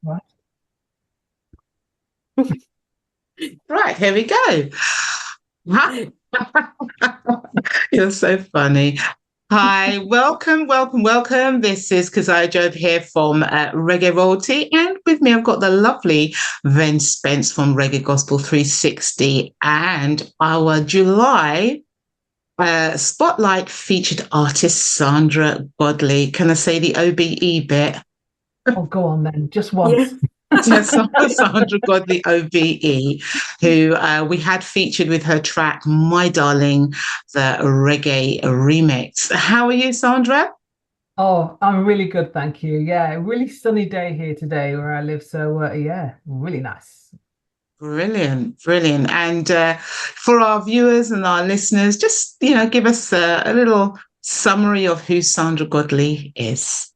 Right. Right, here we go. Hi. You're so funny. Hi, welcome, welcome, welcome. This is Keziah Job here from Reggae Royalty, and with me I've got the lovely Ven Spence from Reggae Gospel 360, and our July spotlight featured artist Sandra Godley. Can I say the OBE bit? Oh, go on then, just once. Yeah. Yes, Sandra Godley OBE, who we had featured with her track My Darling, the reggae remix. How are you, Sandra? Oh, I'm really good, thank you. Yeah, a really sunny day here today where I live. So, yeah, really nice. Brilliant, brilliant. And for our viewers and our listeners, just, give us a little summary of who Sandra Godley is.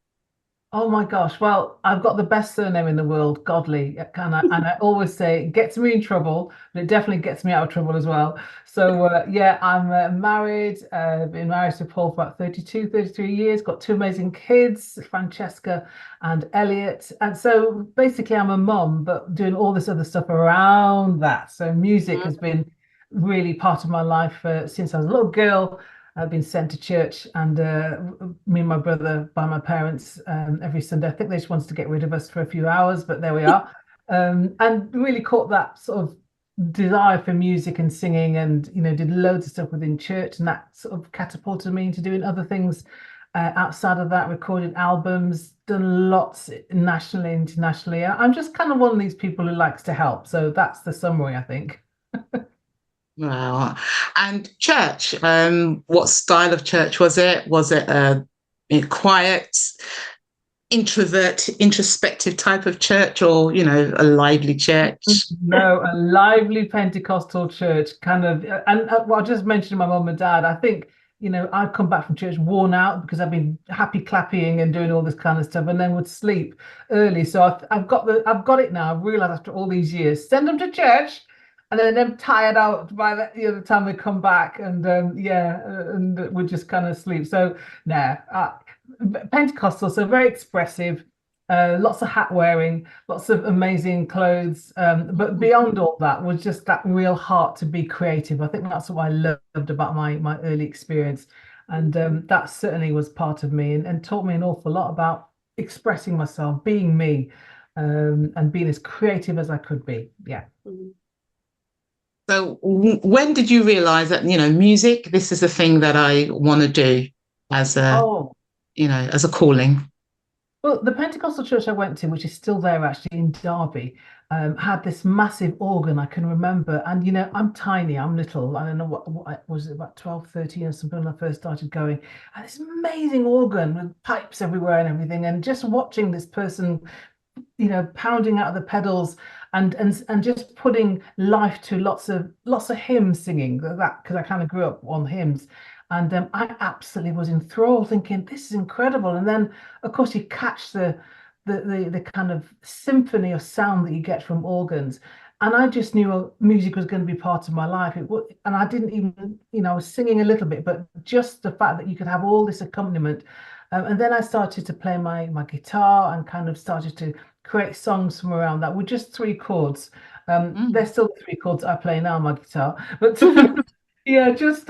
Oh my gosh. Well, I've got the best surname in the world, Godly. And I always say it gets me in trouble, but it definitely gets me out of trouble as well. So yeah, I'm married, been married to Paul for about 32, 33 years, got two amazing kids, Francesca and Elliot. And so basically I'm a mum, but doing all this other stuff around that. So music has been really part of my life since I was a little girl. I've been sent to church, and me and my brother by my parents every Sunday. I think they just wanted to get rid of us for a few hours, but there we are. And really caught that sort of desire for music and singing, and did loads of stuff within church, and that sort of catapulted me into doing other things outside of that. Recorded albums, done lots nationally, internationally. I'm just kind of one of these people who likes to help. So that's the summary, I think. Wow. And church, what style of church was it? Was it a quiet, introvert, introspective type of church, or, a lively church? No, a lively Pentecostal church, kind of. And well, I just mentioned my mum and dad. I think, I'd come back from church worn out because I've been happy clapping and doing all this kind of stuff, and then would sleep early. So I've got it now. I've realized after all these years, send them to church, and then I'm tired out by the time we come back, and yeah, and we just kind of sleep. So, nah, Pentecostal, so very expressive, lots of hat wearing, lots of amazing clothes. But beyond all that was just that real heart to be creative. I think that's what I loved about my early experience. And that certainly was part of me and taught me an awful lot about expressing myself, being me, and being as creative as I could be. Yeah. So when did you realize that, music, this is a thing that I want to do as a, Oh, as a calling? well, the Pentecostal church I went to, which is still there actually in Derby, had this massive organ I can remember. And, I'm tiny, I'm little. I don't know what was it, about 12, 13 or something when I first started going. And this amazing organ with pipes everywhere and everything. And just watching this person, pounding out of the pedals and just putting life to lots of hymns singing that because I kind of grew up on hymns. And I absolutely was enthralled, thinking this is incredible. And then, of course, you catch the kind of symphony of sound that you get from organs. And I just knew music was going to be part of my life. And I didn't even, I was singing a little bit, but just the fact that you could have all this accompaniment. And then I started to play my guitar and kind of started to create songs from around that with just three chords. They're Mm. still the three chords I play now on my guitar, but yeah, just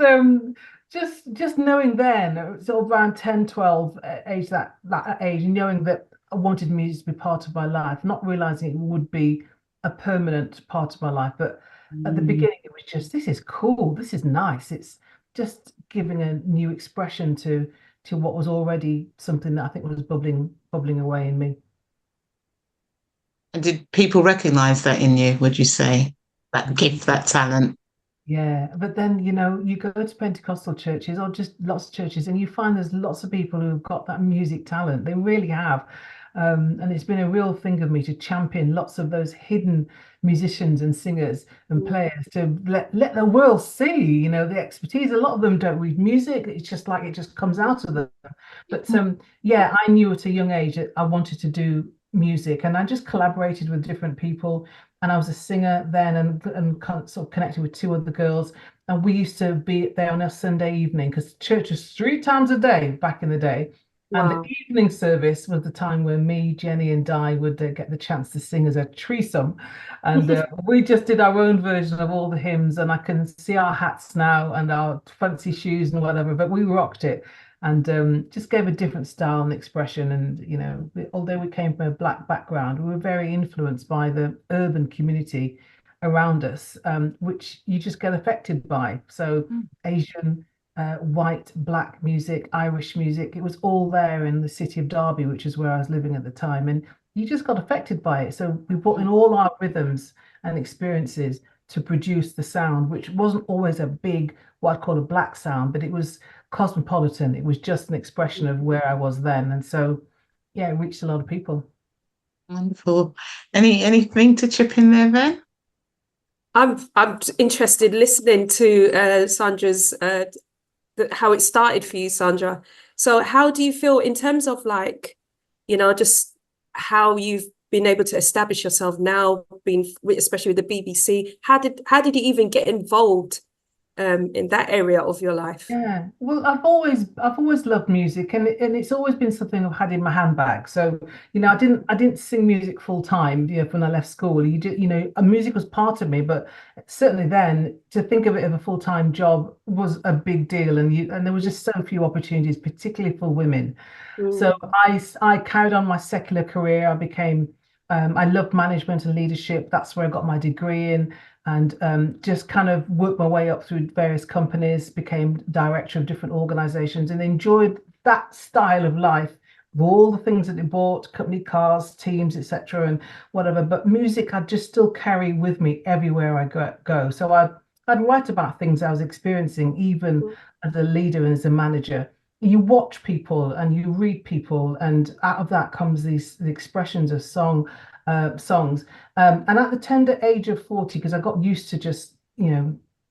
knowing then, sort of around 10, 12 age, that age, knowing that I wanted music to be part of my life, not realizing it would be a permanent part of my life. But at the Mm. beginning, it was just, this is cool, this is nice. It's just giving a new expression to what was already something that I think was bubbling away in me. And did people recognize that in you, would you say? That gift, that talent? Yeah, but then you go to Pentecostal churches or just lots of churches, and you find there's lots of people who've got that music talent. They really have, and it's been a real thing of me to champion lots of those hidden musicians and singers and players to let the world see, the expertise. A lot of them don't read music; it's just like it just comes out of them. But yeah, I knew at a young age that I wanted to do music, and I just collaborated with different people. And I was a singer then, and sort of connected with two other girls. And we used to be there on a Sunday evening because church was three times a day back in the day. And the Wow. evening service was the time where me, Jenny, and Di would get the chance to sing as a threesome. And we just did our own version of all the hymns. And I can see our hats now and our fancy shoes and whatever, but we rocked it and just gave a different style and expression. And, although we came from a black background, we were very influenced by the urban community around us, which you just get affected by. So, Asian white, black music, Irish music. It was all there in the city of Derby, which is where I was living at the time. And you just got affected by it. So we brought in all our rhythms and experiences to produce the sound, which wasn't always a big, what I'd call a black sound, but it was cosmopolitan. It was just an expression of where I was then. And so, yeah, it reached a lot of people. Wonderful. Anything to chip in there, then? I'm interested listening to Sandra's how it started for you, Sandra. So how do you feel in terms of like, just how you've been able to establish yourself now, being especially with the BBC? How did you even get involved in that area of your life? Yeah, well, I've always loved music, and it's always been something I've had in my handbag. So, I didn't sing music full time, when I left school. Music was part of me, but certainly then to think of it as a full time job was a big deal, and there was just so few opportunities, particularly for women. So Mm, I carried on my secular career. I loved management and leadership. That's where I got my degree in, and just kind of worked my way up through various companies, became director of different organizations, and enjoyed that style of life with all the things that it brought, company cars, teams, etc., and whatever. But music, I just still carry with me everywhere I go. So I'd write about things I was experiencing, even mm, as a leader and as a manager. You watch people and you read people, and out of that comes the expressions of songs. And at the tender age of 40, because I got used to just,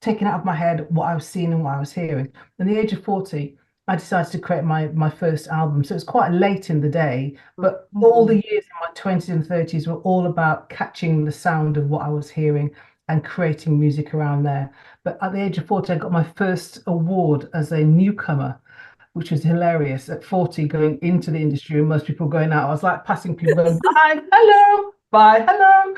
taking out of my head what I was seeing and what I was hearing. At the age of 40, I decided to create my first album. So it's quite late in the day, but all the Mhm. years in my 20s and 30s were all about catching the sound of what I was hearing and creating music around there. But at the age of 40, I got my first award as a newcomer, which was hilarious at 40 going into the industry and most people going out. I was like passing people going, bye, hello, bye, hello.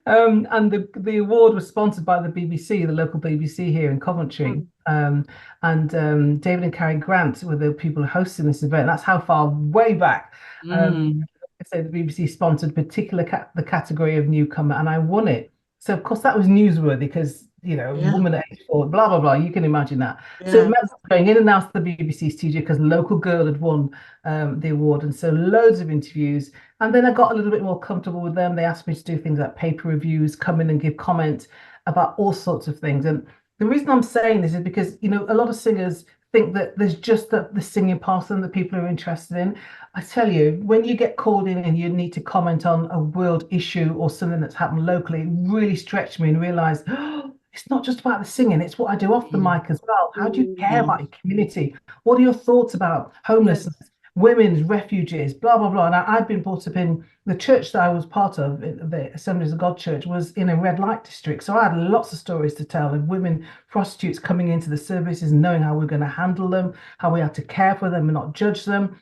And the award was sponsored by the BBC, the local BBC here in Coventry. mm, And David and Carrie Grant were the people hosting this event. That's how far way back. Mm. So the BBC sponsored the category of newcomer, and I won it. So of course that was newsworthy because Yeah, woman at age 4, blah blah blah. You can imagine that. So it yeah. meant going in and out of the BBC studio because local girl had won the award, and so loads of interviews. And then I got a little bit more comfortable with them. They asked me to do things like paper reviews, come in and give comment about all sorts of things. And the reason I'm saying this is because a lot of singers think that there's just the singing part of them that people are interested in. I tell you, when you get called in and you need to comment on a world issue or something that's happened locally, it really stretched me and realized, oh, it's not just about the singing, it's what I do off the Mm. mic as well. How do you care Mm. about your community? What are your thoughts about yes. homelessness, women's refugees, blah, blah, blah. And I'd been brought up in the church that I was part of, the Assemblies of God Church, was in a red light district. So I had lots of stories to tell of women prostitutes coming into the services and knowing how we're going to handle them, how we had to care for them and not judge them.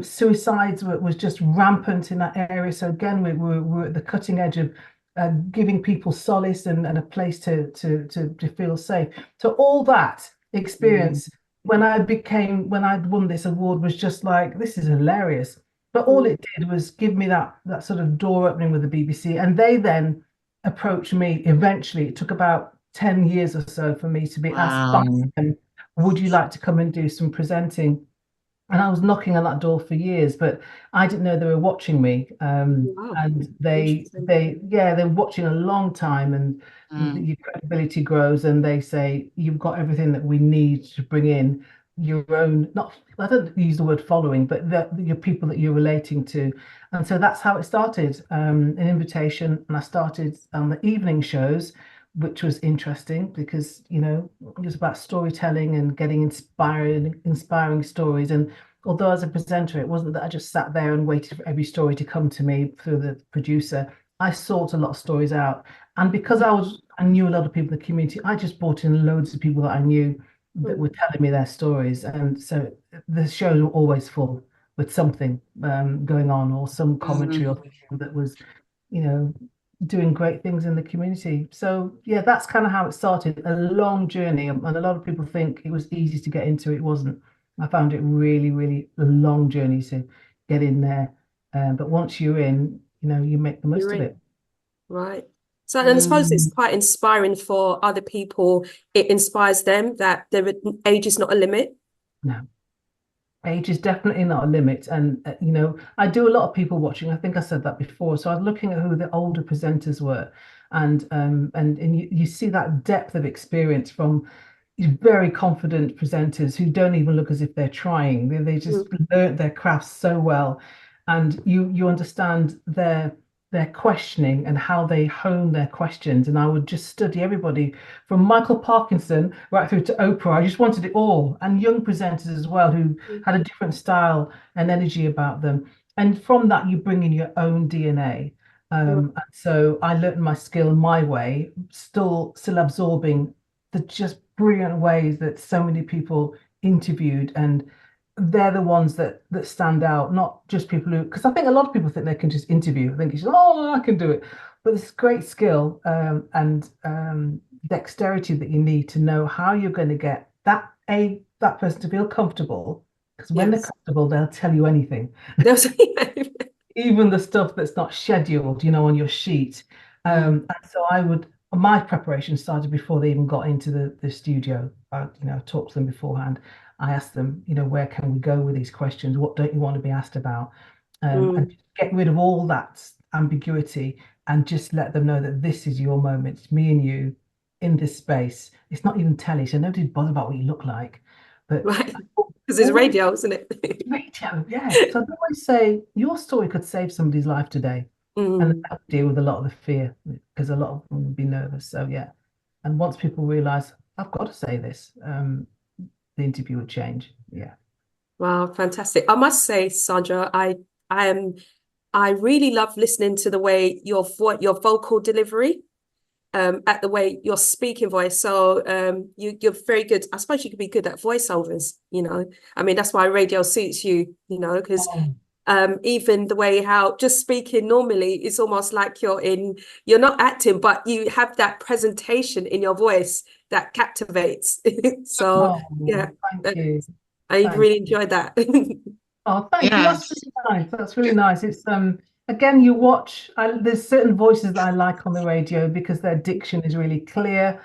Suicides was just rampant in that area. So again, we're at the cutting edge of giving people solace and a place to feel safe. So all that Mm. experience when I'd won this award was just like, this is hilarious. But all Mm, it did was give me that sort of door opening with the BBC, and they then approached me. Eventually, it took about 10 years or so for me to be asked by Wow. them, would you like to come and do some presenting? And I was knocking on that door for years, but I didn't know they were watching me. wow. And they Interesting. they yeah, they're watching a long time, and Mm. your credibility grows, and they say you've got everything that we need to bring in your own, not, I don't use the word following, but your people that you're relating to. And so that's how it started. An invitation, and I started on the evening shows, which was interesting because it was about storytelling and getting inspiring stories. And although as a presenter, it wasn't that I just sat there and waited for every story to come to me through the producer. I sought a lot of stories out, and because I knew a lot of people in the community, I just brought in loads of people that I knew. that were telling me their stories. And so the shows were always full with something going on, or some commentary or something that was, you know, doing great things in the community. So yeah, that's kind of how it started. A long journey, and a lot of people think it was easy to get into. It wasn't. I found it really, really a long journey to get in there. But once you're in, you know, you make the most You're of in. it. Right. So, and I suppose it's Mm. quite inspiring for other people. It inspires them that age is not a limit. No. Age is definitely not a limit. And, you know, I do a lot of people watching. I think I said that before. So I was looking at who the older presenters were. And you see that depth of experience from these very confident presenters who don't even look as if they're trying. They just learnt their craft so well. And you understand their questioning and how they hone their questions. And I would just study everybody from Michael Parkinson right through to Oprah. I just wanted it all. And young presenters as well who had a different style and energy about them. And from that, you bring in your own DNA. And so I learned my skill my way, still absorbing the just brilliant ways that so many people interviewed, and they're the ones that stand out, not just people who, because I think a lot of people think they can just interview. I think it's, oh, I can do it. But it's great skill and dexterity that you need to know how you're going to get that person to feel comfortable. Because when they're Yes. comfortable, they'll tell you anything, even the stuff that's not scheduled, you know, on your sheet. And so my preparation started before they even got into the studio. You know, talked to them beforehand. I asked them, you know, where can we go with these questions? What don't you want to be asked about? And just get rid of all that ambiguity and just let them know that this is your moment. It's me and you in this space. It's not even telly, so nobody's bothered about what you look like. But Right. Because it's radio, isn't it? radio, yeah. So I always say your story could save somebody's life today. And that would deal with a lot of the fear because a lot of them would be nervous. So yeah. And once people realize, I've got to say this, the interview would change. Yeah. Wow, fantastic. I must say, Sandra, I really love listening to the way your vocal delivery, at the way your speaking voice. So you're very good. I suppose you could be good at voiceovers, you know. I mean, that's why radio suits you, you know, because even the way how just speaking normally, it's almost like you're not acting, but you have that presentation in your voice that captivates. So yeah, Thank you. I Thank really you. enjoyed that. Oh, thank you. That's Yes. really nice. That's really nice. It's again, you watch. There's certain voices that I like on the radio because their diction is really clear,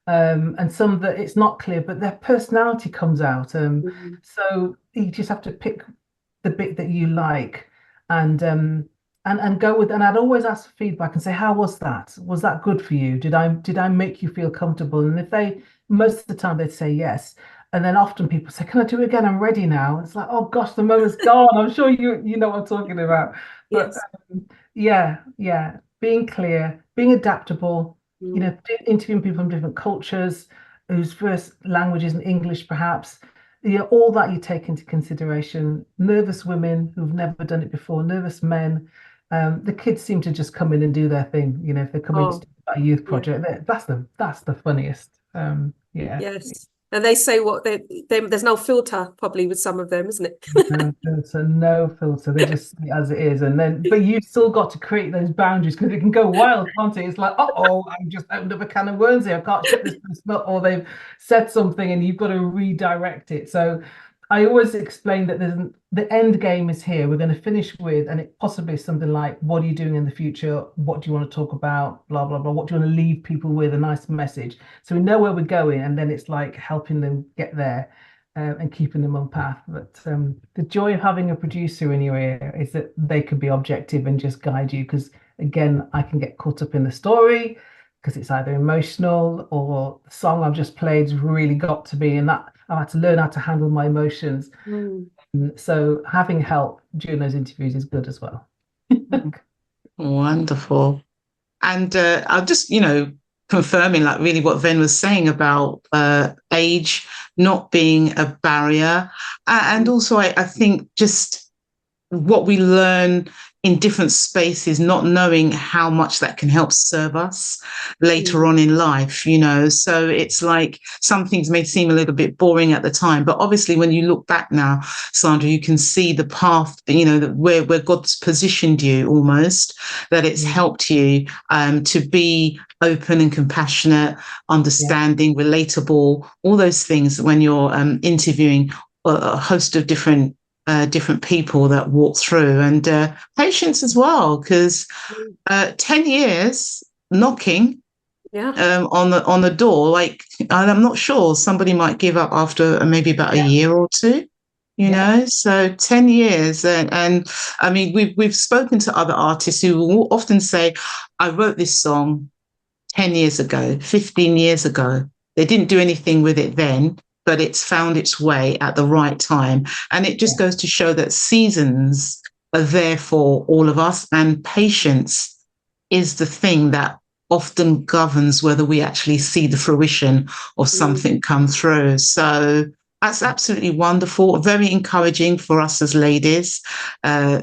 and some that it's not clear, but their personality comes out. So you just have to pick the bit that you like, and go with. And I'd always ask for feedback and say, how was that? Was that good for you? Did I make you feel comfortable? And if they, most of the time they'd say yes. And then often people say, can I do it again? I'm ready now. It's like, oh gosh, the moment's gone. I'm sure you know what I'm talking about. But Yes. yeah, being clear, being adaptable, you know, interviewing people from different cultures whose first language isn't English, perhaps. You know, all that you take into consideration. Nervous women who've never done it before, nervous men. The kids seem to just come in and do their thing. You know, if they're coming to Oh, do a youth yeah. project, that's the funniest. Yeah. Yes. And they say there's no filter probably with some of them, isn't it? No filter, no filter. They just see it as it is, and then but you've still got to create those boundaries because it can go wild, can't it? It's like, oh, I've just opened up a can of worms here. I can't shut this up, or they've said something, and you've got to redirect it. So I always explain that the end game is here. We're going to finish with, and it possibly is something like, what are you doing in the future? What do you want to talk about? Blah blah blah. What do you want to leave people with? A nice message, so we know where we're going, and then it's like helping them get there. And keeping them on path. But the joy of having a producer in your ear is that they can be objective and just guide you. Because again, I can get caught up in the story because it's either emotional or the song I've just played's really got to be, and that I've had to learn how to handle my emotions. So having help during those interviews is good as well. Wonderful. And I'll just, confirming like really what Ven was saying about age not being a barrier. And also I think just what we learn in different spaces, not knowing how much that can help serve us later on in life, you know. So it's like some things may seem a little bit boring at the time, but obviously when you look back now, Sandra, you can see the path, you know, where God's positioned you almost, that it's helped you to be open and compassionate, understanding, relatable, all those things when you're interviewing a host of different people that walk through, and patience as well, because 10 years knocking on the door, like, I'm not sure, somebody might give up after maybe about a year or two, you know. So 10 years, and I mean, we've spoken to other artists who will often say, I wrote this song 10 years ago, 15 years ago. They didn't do anything with it then, but it's found its way at the right time. And it just goes to show that seasons are there for all of us, and patience is the thing that often governs whether we actually see the fruition of something come through. So that's absolutely wonderful, very encouraging for us as ladies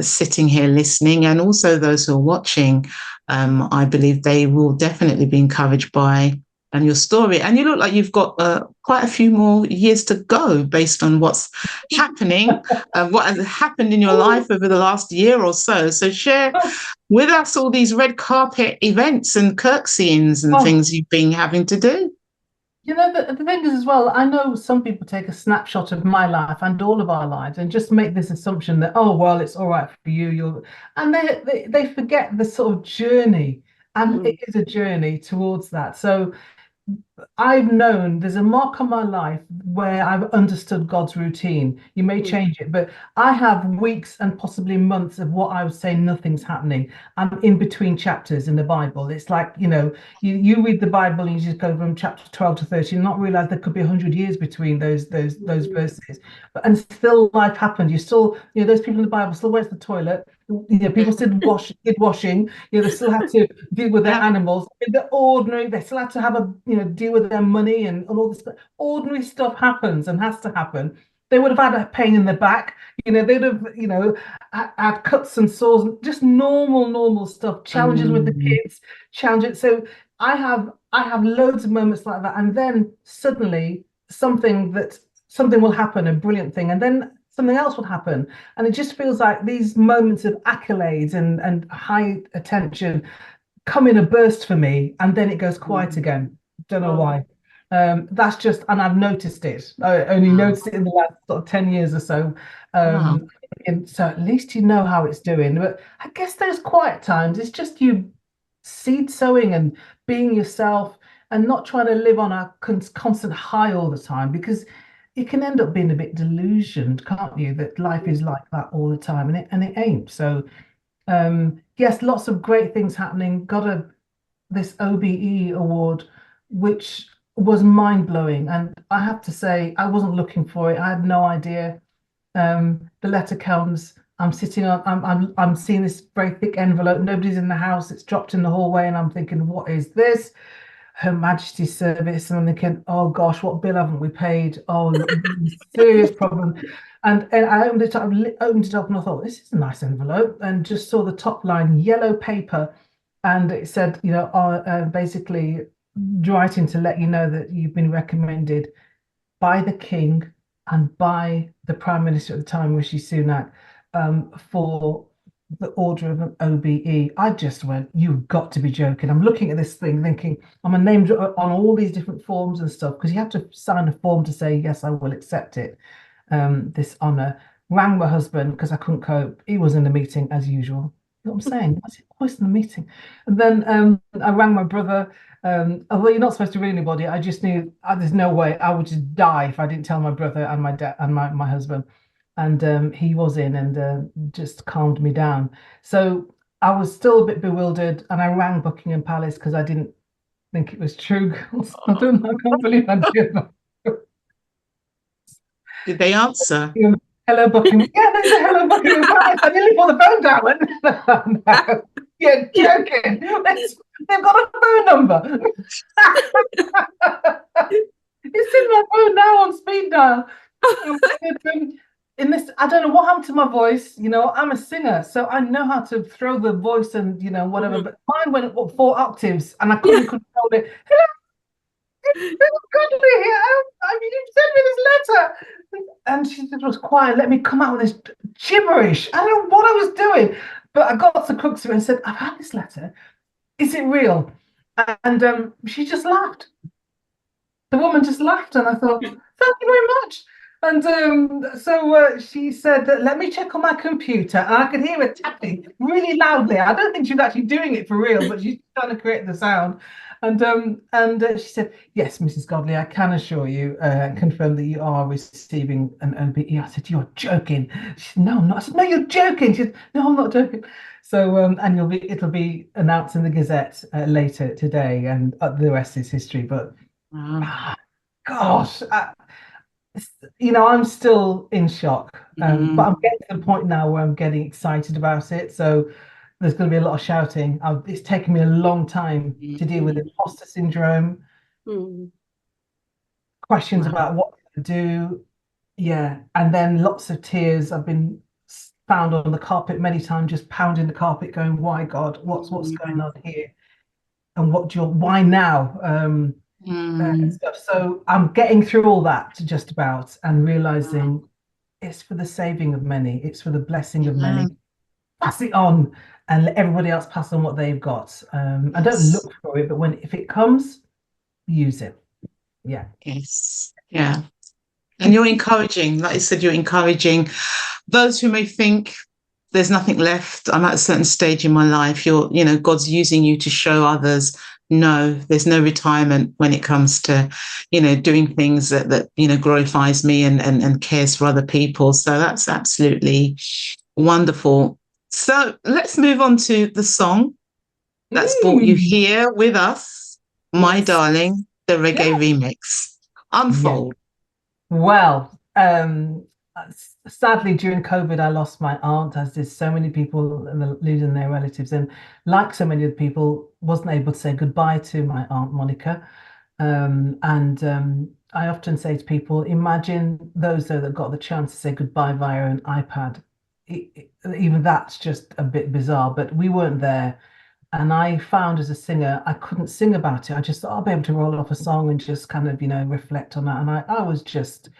sitting here listening, and also those who are watching. I believe they will definitely be encouraged by your story. And you look like you've got quite a few more years to go based on what's happening, what has happened in your life over the last year or so. So share with us all these red carpet events and Kirkseyings and things you've been having to do. You know, the thing is as well, I know some people take a snapshot of my life and all of our lives and just make this assumption that, oh, well, it's all right for you. And they forget the sort of journey. And it is a journey towards that. So I've known there's a mark on my life where I've understood God's routine. You may change it, but I have weeks and possibly months of what I would say nothing's happening. I'm in between chapters in the Bible. It's like, you know, you read the Bible and you just go from chapter 12 to 30 and not realize there could be 100 years between those verses. And still life happened. You still, you know, those people in the Bible still went to the toilet. You know, people still did washing. You know, they still had to deal with their animals. They're ordinary. They still had to have deal with their money and all this stuff. Ordinary stuff happens and has to happen. They would have had a pain in the back. You know, they'd have, you know, had cuts and sores, just normal stuff. Challenges with the kids, challenges. So I have loads of moments like that, and then suddenly something will happen, a brilliant thing, and then something else would happen. And it just feels like these moments of accolades and high attention come in a burst for me, and then it goes quiet again. Don't know why. That's just, and I've noticed it. I only noticed it in the last sort of 10 years or so. And so at least you know how it's doing. But I guess those quiet times, it's just you seed sowing and being yourself and not trying to live on a constant high all the time, because you can end up being a bit delusioned, can't you, that life is like that all the time, and it ain't. So yes, lots of great things happening. Got this OBE award, which was mind-blowing, and I have to say I wasn't looking for it. I had no idea. The letter comes, I'm sitting on, I'm seeing this very thick envelope. Nobody's in the house. It's dropped in the hallway, and I'm thinking, what is this? Her Majesty's Service, and I'm thinking, oh gosh, what bill haven't we paid? Oh, serious problem. And I opened it up, and I thought, this is a nice envelope, and just saw the top line, yellow paper, and it said, you know, basically writing to let you know that you've been recommended by the King and by the Prime Minister at the time, Rishi Sunak, for the order of an OBE. I just went, you've got to be joking. I'm looking at this thing thinking, I'm a named on all these different forms and stuff, because you have to sign a form to say, yes, I will accept it, this honour. Rang my husband because I couldn't cope. He was in the meeting as usual. You know what I'm saying? I was in the meeting. And then I rang my brother. Although you're not supposed to ring anybody, I just knew there's no way I would just die if I didn't tell my brother and my dad and my husband. And he was in and just calmed me down. So I was still a bit bewildered, and I rang Buckingham Palace because I didn't think it was true. I can't believe I did that. Did they answer? Hello, Buckingham. Yeah, there's a hello, Buckingham Palace. I nearly put the phone down. No. You're joking. They've got a phone number. It's in my phone now on speed dial. in this, I don't know what happened to my voice. I'm a singer, so I know how to throw the voice and whatever. Mhm. But mine went up 4 octaves, and I Yeah. couldn't control it. Hello, Godley here. You sent me this letter, and she just was quiet. Let me come out with this gibberish. I don't know what I was doing, but I got to crux of it and said, "I've had this letter. Is it real?" And she just laughed. The woman just laughed, and I thought, "Thank you very much." And so she said, "Let me check on my computer," and I could hear her tapping really loudly. I don't think she was actually doing it for real, but she's trying to create the sound. And she said, "Yes, Mrs. Godley, I can assure you, confirm that you are receiving an OBE." I said, "You're joking." She said, "No, I'm not." I said, "No, you're joking." She said, "No, I'm not joking." So and it'll be announced in the Gazette later today, and the rest is history. But Wow. gosh, I'm still in shock. But I'm getting to the point now where I'm getting excited about it. So there's going to be a lot of shouting. It's taken me a long time to deal with imposter syndrome, Mm. questions Wow. about what to do. Yeah. And then lots of tears. I've been found on the carpet many times, just pounding the carpet, going, "Why, God, what's going on here? And why now?" Stuff. So I'm getting through all that just about and realizing it's for the saving of many, it's for the blessing of many. Pass it on and let everybody else pass on what they've got. I don't Yes. look for it, but if it comes, use it. Yeah. Yes. Yeah. And you're encouraging, like you said, you're encouraging those who may think there's nothing left. I'm at a certain stage in my life. God's using you to show others, no, there's no retirement when it comes to, doing things that glorifies me and cares for other people. So that's absolutely wonderful. So let's move on to the song that's brought you Mm, here with us, My Yes. Darling, the reggae yeah. remix. Yeah. Unfold. Well, sadly, during COVID, I lost my aunt, as did so many people losing their relatives. And like so many other people, wasn't able to say goodbye to my aunt Monica. And I often say to people, imagine those though that got the chance to say goodbye via an iPad. Even that's just a bit bizarre, but we weren't there. And I found as a singer, I couldn't sing about it. I just thought I'll be able to roll off a song and just kind of, reflect on that. And I was just,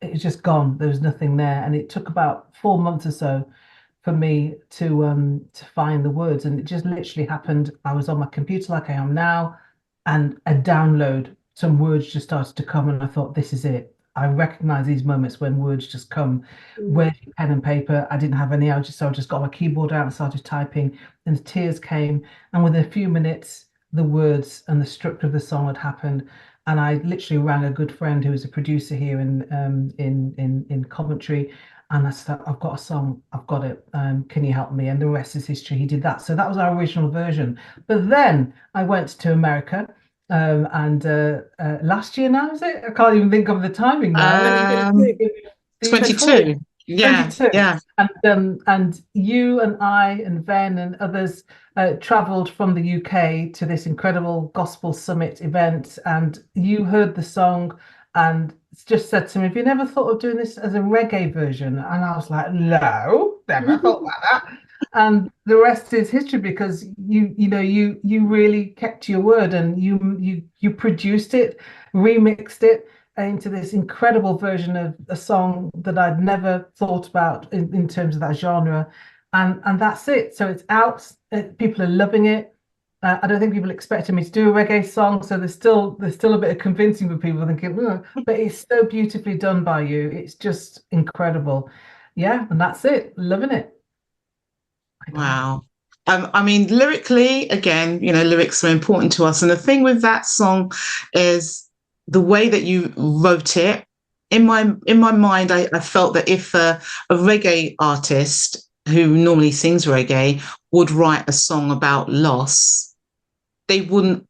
it was just gone. There was nothing there. And it took about 4 months or so for me to find the words. And it just literally happened. I was on my computer like I am now, and a download, some words just started to come, and I thought, this is it. I recognize these moments when words just come. Mm. Where's your pen and paper? I didn't have any. I just got my keyboard out and started typing, and the tears came. And within a few minutes, the words and the structure of the song had happened. And I literally rang a good friend who is a producer here in Coventry, and I said, "I've got a song, I've got it. Can you help me?" And the rest is history. He did that. So that was our original version. But then I went to America, and last year now, is it? I can't even think of the timing now. Um, 22. 22. Yeah, 22. yeah. And you and I and Ven and others traveled from the UK to this incredible gospel summit event, and you heard the song and just said to me, "Have you never thought of doing this as a reggae version?" And I was like, "No, never thought about that." And the rest is history, because you really kept your word, and you produced it, remixed it into this incredible version of a song that I'd never thought about in terms of that genre. And that's it. So it's out. People are loving it. I don't think people expected me to do a reggae song, so there's still a bit of convincing for people thinking, "Oh," but it's so beautifully done by you. It's just incredible. Yeah, and that's it. Loving it. I don't know. Wow. I mean, lyrically, again, lyrics are important to us. And the thing with that song is the way that you wrote it. In my mind, I felt that if a reggae artist who normally sings reggae would write a song about loss, they wouldn't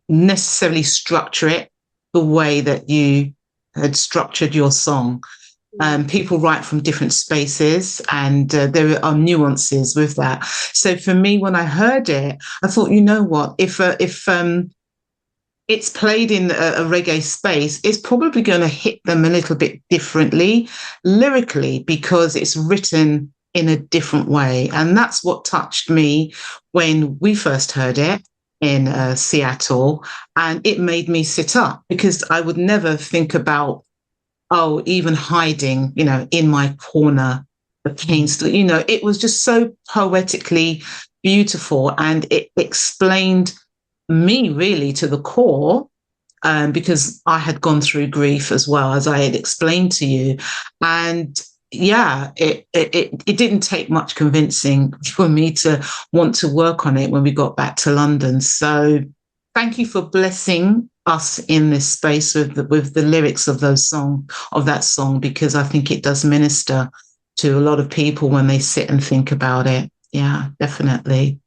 necessarily structure it the way that you had structured your song. People write from different spaces, and there are nuances with that. So for me, when I heard it, I thought, you know what? If it's played in a reggae space, it's probably going to hit them a little bit differently lyrically because it's written in a different way. And that's what touched me when we first heard it in Seattle. And it made me sit up because I would never think about, oh, even hiding, in my corner, the pain still, it was just so poetically beautiful. And it explained me really to the core, because I had gone through grief as well, as I had explained to you. And yeah, it didn't take much convincing for me to want to work on it when we got back to London. So thank you for blessing us in this space with the lyrics of that song, because I think it does minister to a lot of people when they sit and think about it. Yeah, definitely.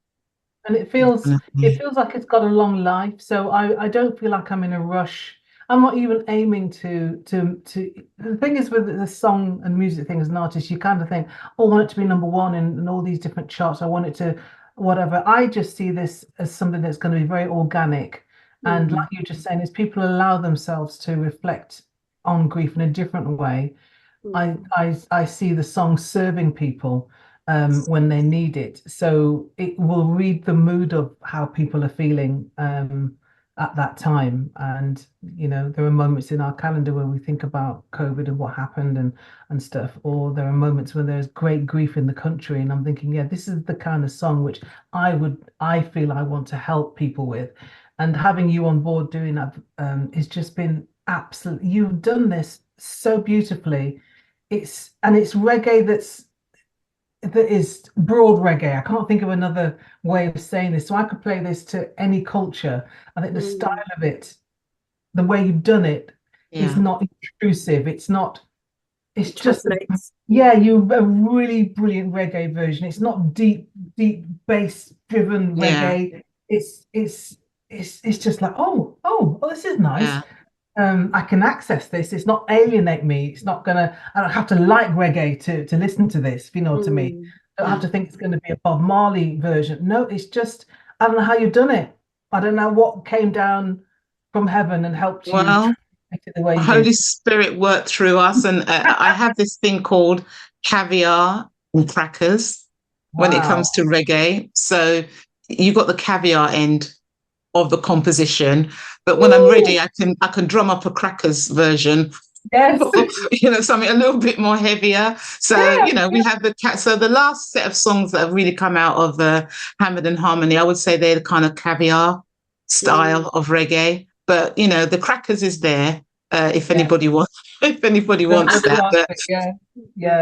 And it feels like it's got a long life. So I don't feel like I'm in a rush. I'm not even aiming to the thing is with the song and music thing as an artist, you kind of think, oh, I want it to be number one in all these different charts. I want it to whatever. I just see this as something that's going to be very organic. And like you're just saying, as people allow themselves to reflect on grief in a different way, I see the song serving people when they need it. So it will read the mood of how people are feeling at that time. And there are moments in our calendar where we think about COVID and what happened and stuff, or there are moments when there's great grief in the country, and I'm thinking, yeah, this is the kind of song which I feel I want to help people with. And having you on board doing that has just been absolutely, you've done this so beautifully. It's reggae that is broad reggae. I can't think of another way of saying this. So I could play this to any culture. I think the style of it, the way you've done it, is not intrusive. It's just you a really brilliant reggae version. It's not deep bass driven reggae. It's just like, oh, this is nice. Yeah. I can access this. It's not alienate me. It's not gonna. I don't have to like reggae to listen to this. If you know what I mean. I don't have to think it's going to be a Bob Marley version. No, it's just, I don't know how you've done it. I don't know what came down from heaven and helped you make it the way you Holy did. Spirit worked through us, and I have this thing called caviar and crackers when it comes to reggae. So you got the caviar end of the composition, but when I'm ready, I can drum up a crackers version. Yes. Something a little bit more heavier. So we have the last set of songs that have really come out of Hammered and Harmony, I would say they're the kind of caviar style of reggae. But the crackers is there if anybody wants that.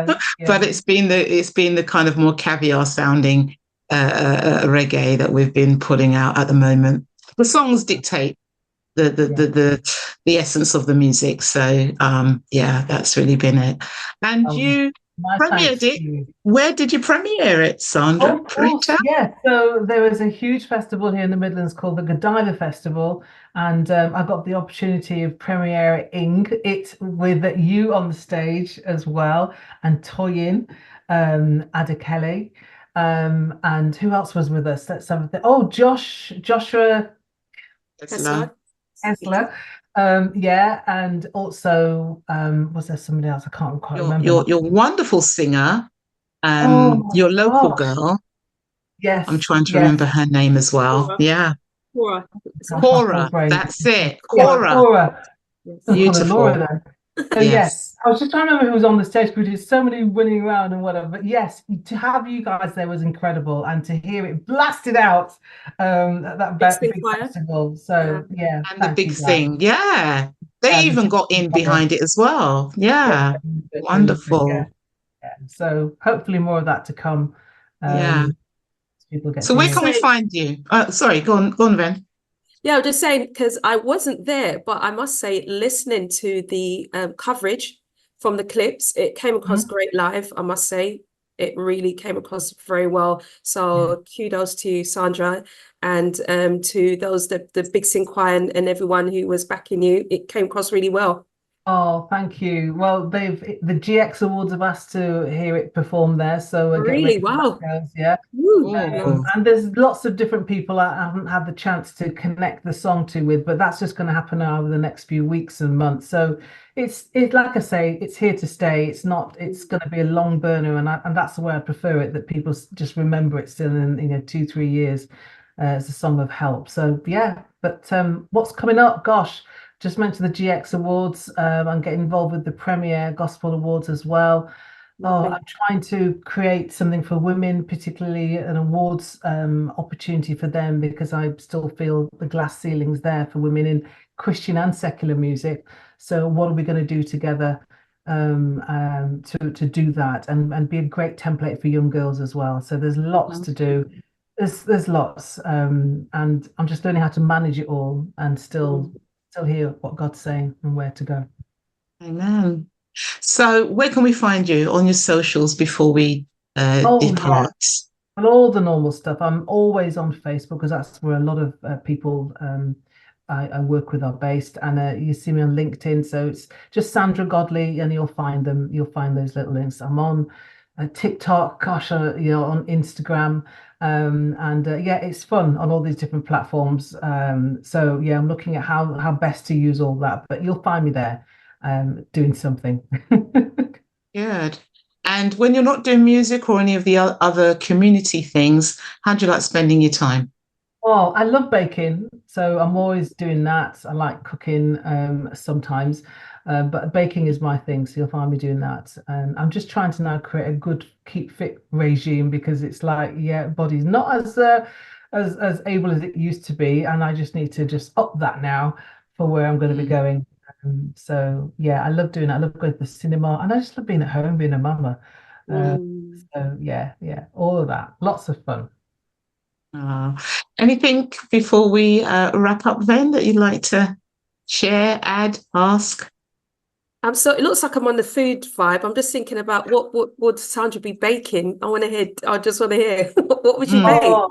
But, but it's been the kind of more caviar sounding reggae that we've been putting out at the moment. The songs dictate the essence of the music. So that's really been it. And you premiered it. Where did you premiere it, Sandra? Of course, yeah. So there was a huge festival here in the Midlands called the Godiva Festival, and I got the opportunity of premiering it with you on the stage as well, and Toyin, Adekele, and who else was with us? Let's have a think. Oh, Joshua Esler. And also was there somebody else? I can't quite remember. Your wonderful singer, your local girl. Yes. I'm trying to remember her name as well. Cora. That's it. Cora. Beautiful. Laura, then. So yes, I was just trying to remember who was on the stage because we did so many running around and whatever. But yes, to have you guys there was incredible, and to hear it blasted out at that big festival. So yeah, and the big thing, they even got in behind it as well. Yeah, wonderful. Yeah. So hopefully more of that to come. People get. So where can we find you? Sorry, go on, Ven. Yeah, I'm just saying, because I wasn't there, but I must say, listening to the coverage from the clips, it came across great live, I must say. It really came across very well. So kudos to you, Sandra, and to those, the Big Sing Choir and everyone who was backing you. It came across really well. Oh, thank you. Well, the GX Awards have asked to hear it performed there, so get Really? ready for that, Wow. girls. Yeah. Woo. Oh, And there's lots of different people I haven't had the chance to connect the song to with, but that's just going to happen over the next few weeks and months. So it's like I say, it's here to stay. It's not. It's going to be a long burner, and that's the way I prefer it. That people just remember it still in 2-3 years as a song of help. So yeah. But what's coming up? Gosh, just mentioned the GX Awards. I'm getting involved with the Premier Gospel Awards as well. Oh, Lovely. I'm trying to create something for women, particularly an awards opportunity for them, because I still feel the glass ceiling's there for women in Christian and secular music. So what are we going to do together to do that and be a great template for young girls as well? So there's lots to do. There's lots, and I'm just learning how to manage it all and still hear what God's saying and where to go. amen. So, where can we find you on your socials before we Oh yeah. depart? And all the normal stuff. I'm always on Facebook because that's where a lot of people I work with are based. And you see me on LinkedIn, so it's just Sandra Godley, and you'll find them. You'll find those little links. I'm on TikTok, gosh, on Instagram, and yeah, it's fun on all these different platforms. So yeah, I'm looking at how best to use all that. But you'll find me there, doing something. Good. And when you're not doing music or any of the other community things, how do you like spending your time? Oh, I love baking, so I'm always doing that. I like cooking sometimes, but baking is my thing, so you'll find me doing that. And I'm just trying to now create a good keep fit regime because it's like, yeah, body's not as able as it used to be, and I just need to just up that now for where I'm going to be Mm. going. So yeah, I love doing it. I love going to the cinema, and I just love being at home, being a mama. Uh, Mm. so yeah, yeah, all of that, lots of fun. Uh, Anything before we wrap up then that you'd like to share, add, ask? So it looks like I'm on the food vibe. I'm just thinking about what would Sandra be baking? I want to hear. I just want to hear. What would you Mm. bake? Oh,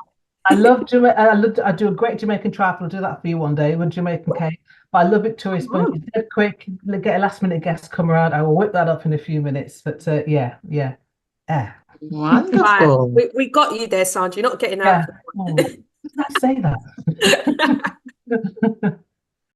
I love Jamaica. I do a great Jamaican trifle. I'll do that for you one day with Jamaican cake. But I love Victoria Sponge. Oh, It's dead quick. Get a last minute guest come around. I will whip that up in a few minutes. But yeah, yeah, yeah, right. Wonderful. We got you there, Sandra. You're not getting out yeah. of Oh, did I say that?